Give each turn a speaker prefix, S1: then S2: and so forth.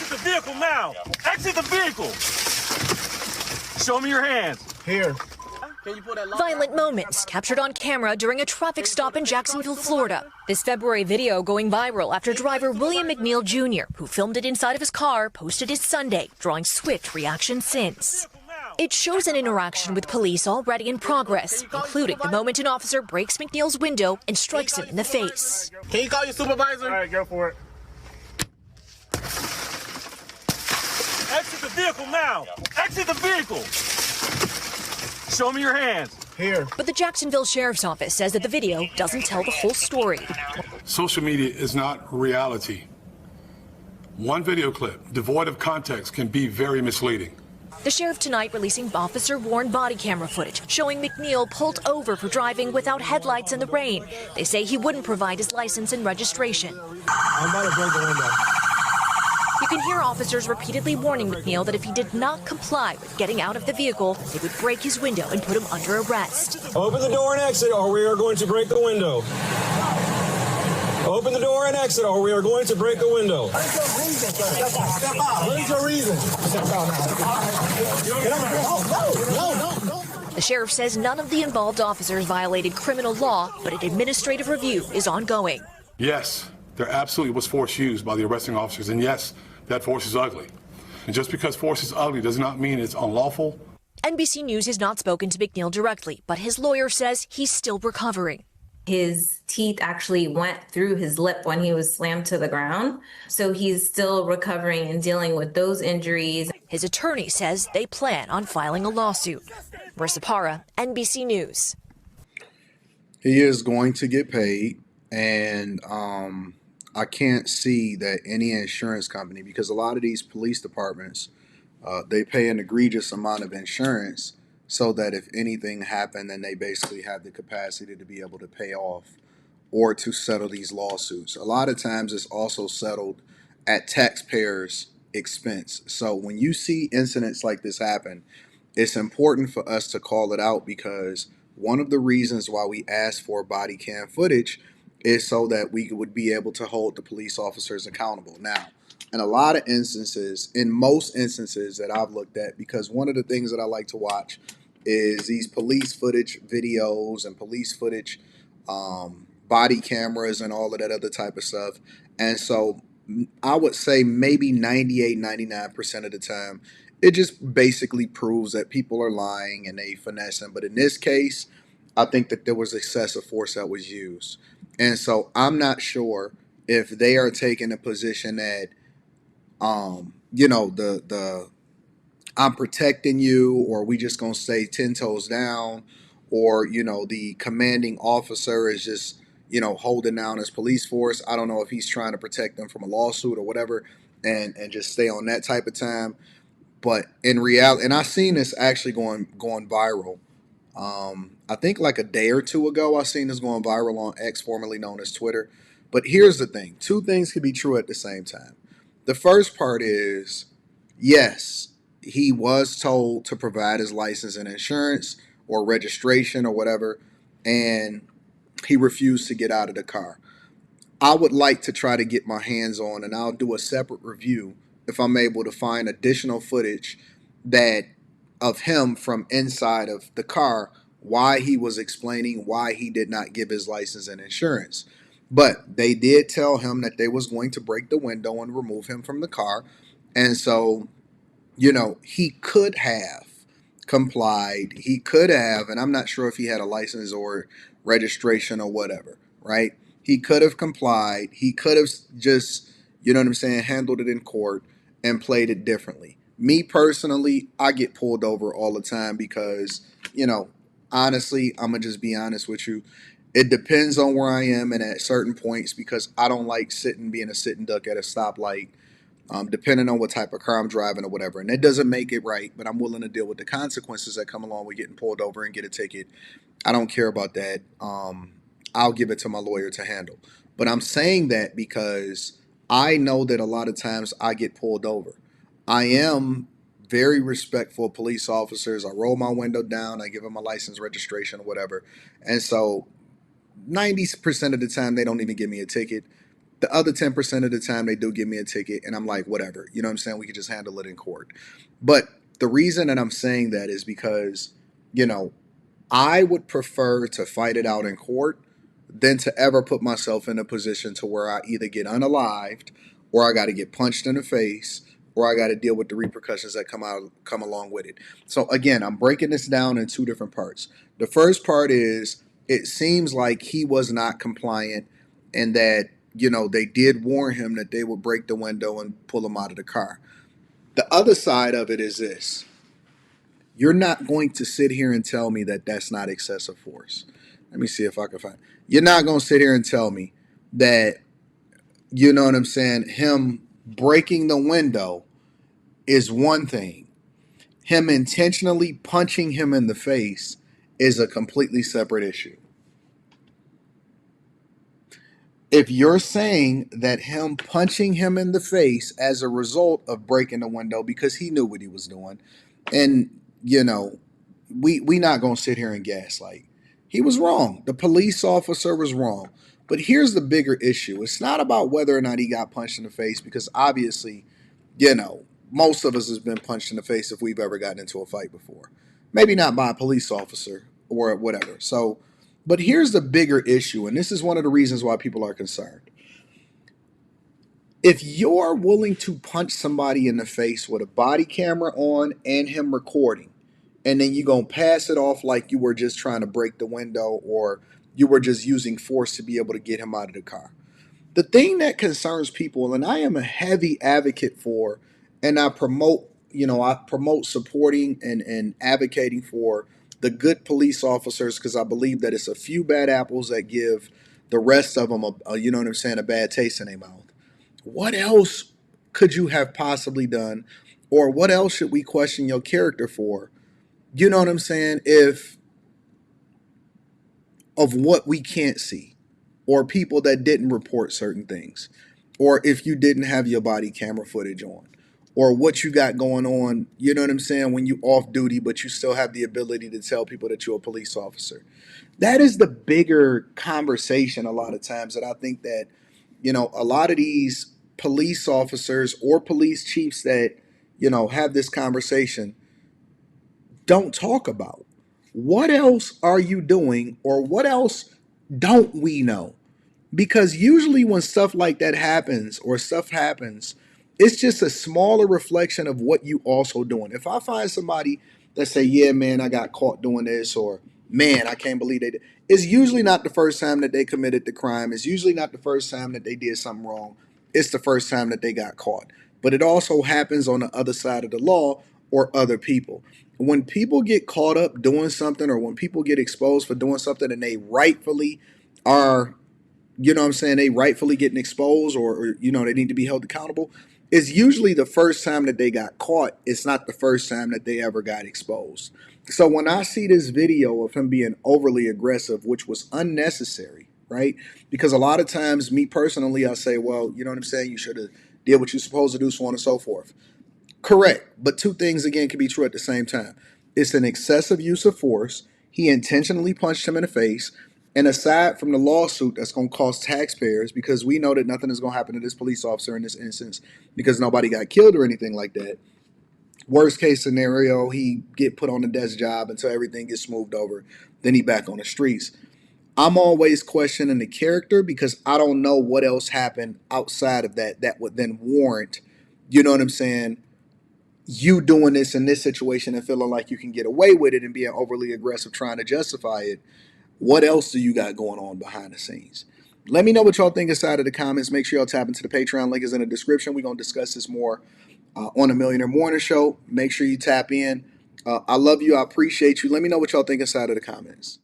S1: Exit the vehicle now. Exit the vehicle. Show me your hands.
S2: Here.
S3: Violent moments captured on camera during a traffic stop in Jacksonville, Florida. This February video going viral after driver William McNeil Jr., who filmed it inside of his car, posted it Sunday, drawing swift reaction since. It shows an interaction with police already in progress, including the moment an officer breaks McNeil's window and strikes him in the face.
S2: Can you call your supervisor?
S1: All right, go for it. Exit the vehicle now. Exit the vehicle. Show me your hands.
S2: Here.
S3: But the Jacksonville Sheriff's Office says that the video doesn't tell the whole story.
S4: Social media is not reality. One video clip, devoid of context, can be very misleading.
S3: The sheriff tonight releasing officer-worn body camera footage showing McNeil pulled over for driving without headlights in the rain. They say he wouldn't provide his license and registration.
S2: I'm about to break the window.
S3: You can hear officers repeatedly warning McNeil that if he did not comply with getting out of the vehicle, they would break his window and put him under arrest.
S5: Open the door and exit, or we are going to break the window. Open the door and exit, or we are going to break the window.
S2: What is your reason?
S3: The sheriff says none of the involved officers violated criminal law, but an administrative review is ongoing.
S4: Yes, there absolutely was force used by the arresting officers, and yes, that force is ugly. And just because force is ugly does not mean it's unlawful.
S3: NBC News has not spoken to McNeil directly, but his lawyer says he's still recovering.
S6: His teeth actually went through his lip when he was slammed to the ground. So he's still recovering and dealing with those injuries.
S3: His attorney says they plan on filing a lawsuit. Marissa Parra, NBC News.
S7: He is going to get paid, and I can't see that any insurance company, because a lot of these police departments, they pay an egregious amount of insurance so that if anything happened, then they basically have the capacity to be able to pay off or to settle these lawsuits. A lot of times it's also settled at taxpayers' expense. So when you see incidents like this happen, it's important for us to call it out, because one of the reasons why we ask for body cam footage is so that we would be able to hold the police officers accountable. Now, in a lot of instances, in most instances that I've looked at, because one of the things that I like to watch is these police footage videos and police footage, body cameras and all of that other type of stuff. And so I would say maybe 98, 99% of the time, it just basically proves that people are lying and they finessing. But in this case, I think that there was excessive force that was used. And so I'm not sure if they are taking a position that, you know, I'm protecting you, or we just gonna stay 10 toes down, or, you know, the commanding officer is just, you know, holding down his police force. I don't know if he's trying to protect them from a lawsuit or whatever, and just stay on that type of time. But in reality, and I seen this actually going viral. I think like a day or two ago, I seen this going viral on X, formerly known as Twitter. But here's the thing: two things can be true at the same time. The first part is, yes, he was told to provide his license and insurance or registration or whatever, and he refused to get out of the car. I would like to try to get my hands on, and I'll do a separate review if I'm able to find additional footage that of him from inside of the car, why he was explaining why he did not give his license and insurance. But they did tell him that they was going to break the window and remove him from the car. And so, you know, he could have complied. He could have, and I'm not sure if he had a license or registration or whatever, right? He could have complied. He could have just, you know what I'm saying, handled it in court and played it differently. Me personally, I get pulled over all the time because, you know, honestly, I'm going to just be honest with you. It depends on where I am and at certain points, because I don't like being a sitting duck at a stoplight, depending on what type of car I'm driving or whatever. And that doesn't make it right, but I'm willing to deal with the consequences that come along with getting pulled over and get a ticket. I don't care about that. I'll give it to my lawyer to handle. But I'm saying that because I know that a lot of times I get pulled over. I am very respectful of police officers. I roll my window down. I give them a license, registration, or whatever. And so 90% of the time, they don't even give me a ticket. The other 10% of the time they do give me a ticket and I'm like, whatever, you know what I'm saying? We could just handle it in court. But the reason that I'm saying that is because, you know, I would prefer to fight it out in court than to ever put myself in a position to where I either get unalived or I got to get punched in the face or I got to deal with the repercussions that come along with it. So again, I'm breaking this down in two different parts. The first part is it seems like he was not compliant and that, you know, they did warn him that they would break the window and pull him out of the car. The other side of it is this. You're not going to sit here and tell me that that's not excessive force. Let me see if I can find. You're not going to sit here and tell me that, you know what I'm saying, him breaking the window is one thing. Him intentionally punching him in the face is a completely separate issue. If you're saying that him punching him in the face as a result of breaking the window because he knew what he was doing, and, you know, we not going to sit here and gaslight. He was wrong. The police officer was wrong. But here's the bigger issue. It's not about whether or not he got punched in the face because obviously, you know, most of us has been punched in the face if we've ever gotten into a fight before. Maybe not by a police officer or whatever. So, but here's the bigger issue, and this is one of the reasons why people are concerned. If you're willing to punch somebody in the face with a body camera on and him recording, and then you're going to pass it off like you were just trying to break the window or you were just using force to be able to get him out of the car. The thing that concerns people, and I am a heavy advocate for, and I promote supporting and advocating for the good police officers because I believe that it's a few bad apples that give the rest of them, a bad taste in their mouth. What else could you have possibly done, or what else should we question your character for? You know what I'm saying? If of what we can't see, or people that didn't report certain things, or if you didn't have your body camera footage on, or what you got going on, you know what I'm saying, when you off duty, but you still have the ability to tell people that you're a police officer. That is the bigger conversation a lot of times that I think that, you know, a lot of these police officers or police chiefs that, you know, have this conversation don't talk about. What else are you doing, or what else don't we know? Because usually when stuff like that happens or stuff happens, it's just a smaller reflection of what you also doing. If I find somebody that say, yeah, man, I got caught doing this, or man, I can't believe they did. It's usually not the first time that they committed the crime. It's usually not the first time that they did something wrong. It's the first time that they got caught. But it also happens on the other side of the law or other people. When people get caught up doing something, or when people get exposed for doing something and they rightfully are, you know what I'm saying, they rightfully getting exposed, or you know, they need to be held accountable, it's usually the first time that they got caught. It's not the first time that they ever got exposed. So when I see this video of him being overly aggressive, which was unnecessary, right? Because a lot of times, me personally, I say, well, you know what I'm saying, you should have did what you're supposed to do, so on and so forth. Correct. But two things, again, can be true at the same time. It's an excessive use of force. He intentionally punched him in the face. And aside from the lawsuit that's going to cost taxpayers, because we know that nothing is going to happen to this police officer in this instance because nobody got killed or anything like that. Worst case scenario, he get put on the desk job until everything gets smoothed over. Then he back on the streets. I'm always questioning the character because I don't know what else happened outside of that would then warrant, you know what I'm saying, you doing this in this situation and feeling like you can get away with it and being overly aggressive trying to justify it. What else do you got going on behind the scenes? Let me know what y'all think inside of the comments. Make sure y'all tap into the Patreon. Link is in the description. We're going to discuss this more on the Millionaire Morning Show. Make sure you tap in. I love you. I appreciate you. Let me know what y'all think inside of the comments.